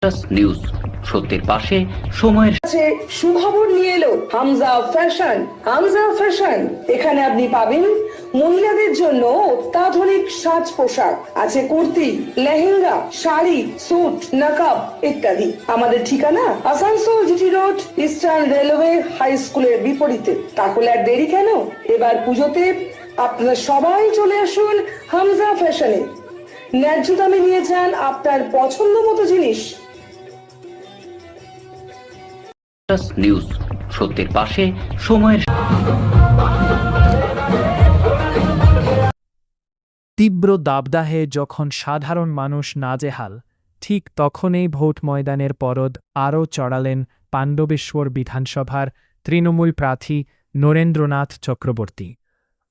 News, সত্যের পাশে সময়ের কাছে সুখবর নিয়ে এলো হামজা ফ্যাশন। হামজা ফ্যাশন, এখানে আপনি পাবেন মহিলাদের জন্য অত্যাধুনিক সাজ পোশাক, আছে কুর্তি, লেহেঙ্গা, শাড়ি, স্যুট, নাকাব ইত্যাদি। আমাদের ঠিকানা Asansol GT Road, Eastern Railway High স্কুলের বিপরীতে। তাহলে আর দেরি কেন, এবার পুজোতে আপনারা সবাই চলে আসুন হামজা ফ্যাশনে। ন্যায্য দামে নিয়ে যান আপনার পছন্দ মতো জিনিস। নিউজ, সত্যের পাশে সময়ের। তীব্র দাবদাহে যখন সাধারণ মানুষ নাজেহাল, ঠিক তখনই ভোট ময়দানের পরদ আরও চড়ালেন পাণ্ডবেশ্বর বিধানসভার তৃণমূল প্রার্থী নরেন্দ্রনাথ চক্রবর্তী।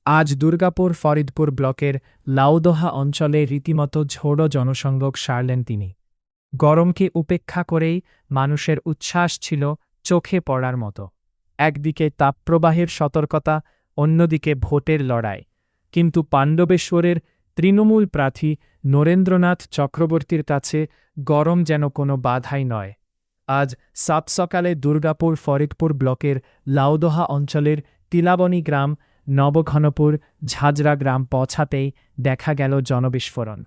আজ দুর্গাপুর ফরিদপুর ব্লকের লাউদোহা অঞ্চলে রীতিমতো ঝোড়ো জনসংযোগ সারলেন তিনি। গরমকে উপেক্ষা করেই মানুষের উচ্ছ্বাস ছিল চোখে পড়ার মতো। একদিকে তাপপ্রবাহের সতর্কতা, অন্যদিকে ভোটের লড়াই। কিন্তু পাণ্ডবেশ্বরের তৃণমূল প্রার্থী নরেন্দ্রনাথ চক্রবর্তীর কাছে গরম যেন কোনো বাধাই নয়। আজ সাত সকালে দুর্গাপুর ফরিদপুর ব্লকের লাউদোহা অঞ্চলের তিলাবনী গ্রাম, নবঘনপুর, ঝাজরা গ্রাম পৌঁছাতেই দেখা গেল জনবিস্ফোরণ।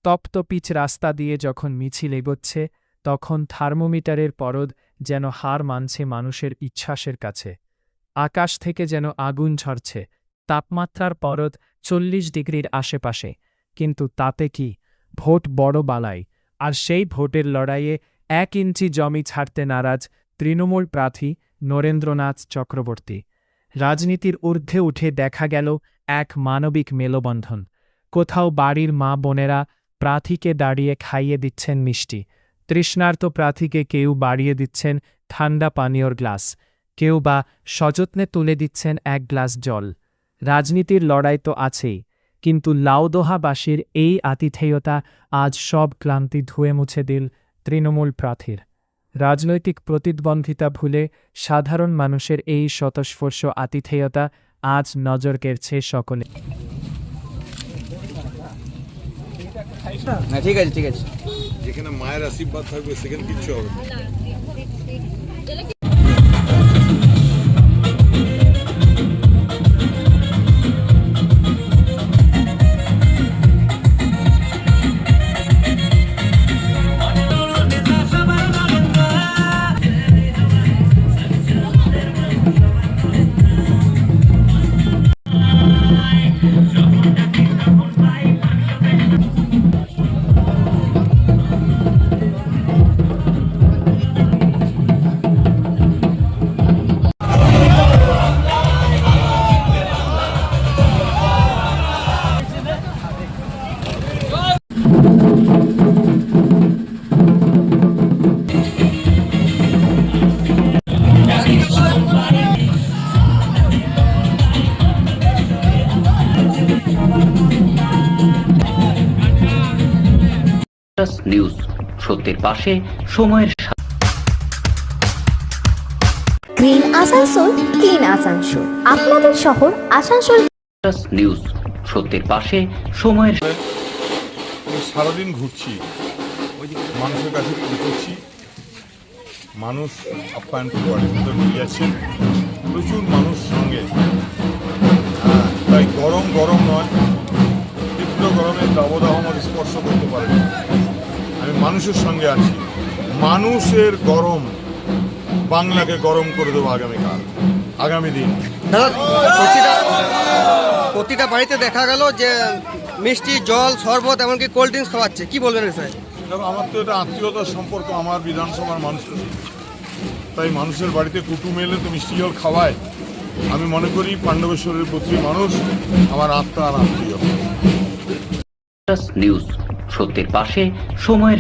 তপ্ত পিচ রাস্তা দিয়ে যখন মিছিল এগোচ্ছে, তখন থার্মোমিটারের পরদ যেন হার মানছে মানুষের ইচ্ছ্বাসের কাছে। আকাশ থেকে যেন আগুন ঝরছে। তাপমাত্রার পরদ 40 ডিগ্রির আশেপাশে। কিন্তু তাতে কি, ভোট বড় বালাই। আর সেই ভোটের লড়াইয়ে 1 ইঞ্চি জমি ছাড়তে নারাজ তৃণমূল প্রার্থী নরেন্দ্রনাথ চক্রবর্তী। রাজনীতির ঊর্ধ্বে উঠে দেখা গেল এক মানবিক মেলবন্ধন। কোথাও বাড়ির মা বোনেরা প্রার্থীকে দাঁড়িয়ে খাইয়ে দিচ্ছেন মিষ্টি। তৃষ্ণার্ত প্রার্থীকে কেউ বাড়িয়ে দিচ্ছেন ঠান্ডা পানীয়র গ্লাস, কেউ বা সযত্নে তুলে দিচ্ছেন 1 গ্লাস জল। রাজনীতির লড়াই তো আছেই, কিন্তু লাউদোহাবাসীর এই আতিথেয়তা আজ সব ক্লান্তি ধুয়ে মুছে দিল তৃণমূল প্রার্থীর। রাজনৈতিক প্রতিদ্বন্দ্বিতা ভুলে সাধারণ মানুষের এই স্বতঃস্পর্শ আতিথেয়তা আজ নজর কেড়েছে সকলে। ঠিক আছে, ঠিক আছে। যেখানে মায়ের আশীর্বাদ থাকবে সেখানে কিচ্ছু হবে না। নিউজ, সত্যের পাশে সময়ের। গ্রিন আসানসোল, ক্লিন আসানসোল, আপনাদের শহর আসানসোল। নিউজ, সত্যের পাশে সময়ের। সারাদিন ঘুরছি, মানুষের কাছে ঘুরছি, মানুষ আপ্যায়ন বাড়ির ভিতর নিয়ে যাচ্ছেন, প্রচুর মানুষ সঙ্গে। তাই গরম নয়, তীব্র গরমের দাবদাহ আমাদের স্পর্শ করতে পারে। আমি মানুষের সঙ্গে আছি। মানুষের গরম বাংলাকে গরম করে দেবো আগামী দিন। প্রতিটা বাড়িতে দেখা গেল যে মিষ্টি, জল, শরবত, এমনকি কোল্ড ড্রিঙ্কস খাওয়াচ্ছে। কি বলবেন স্যার? আমার তো এটা আত্মীয়তার সম্পর্ক, আমার বিধানসভার মানুষের। তাই মানুষের বাড়িতে কুটুম এলে তো মিষ্টি জল খাওয়ায়। আমি মনে করি পাণ্ডবেশ্বরের প্রতি মানুষ আমার আত্মা আর আত্মীয়। নিউজ, সত্যের পাশে সময়ের।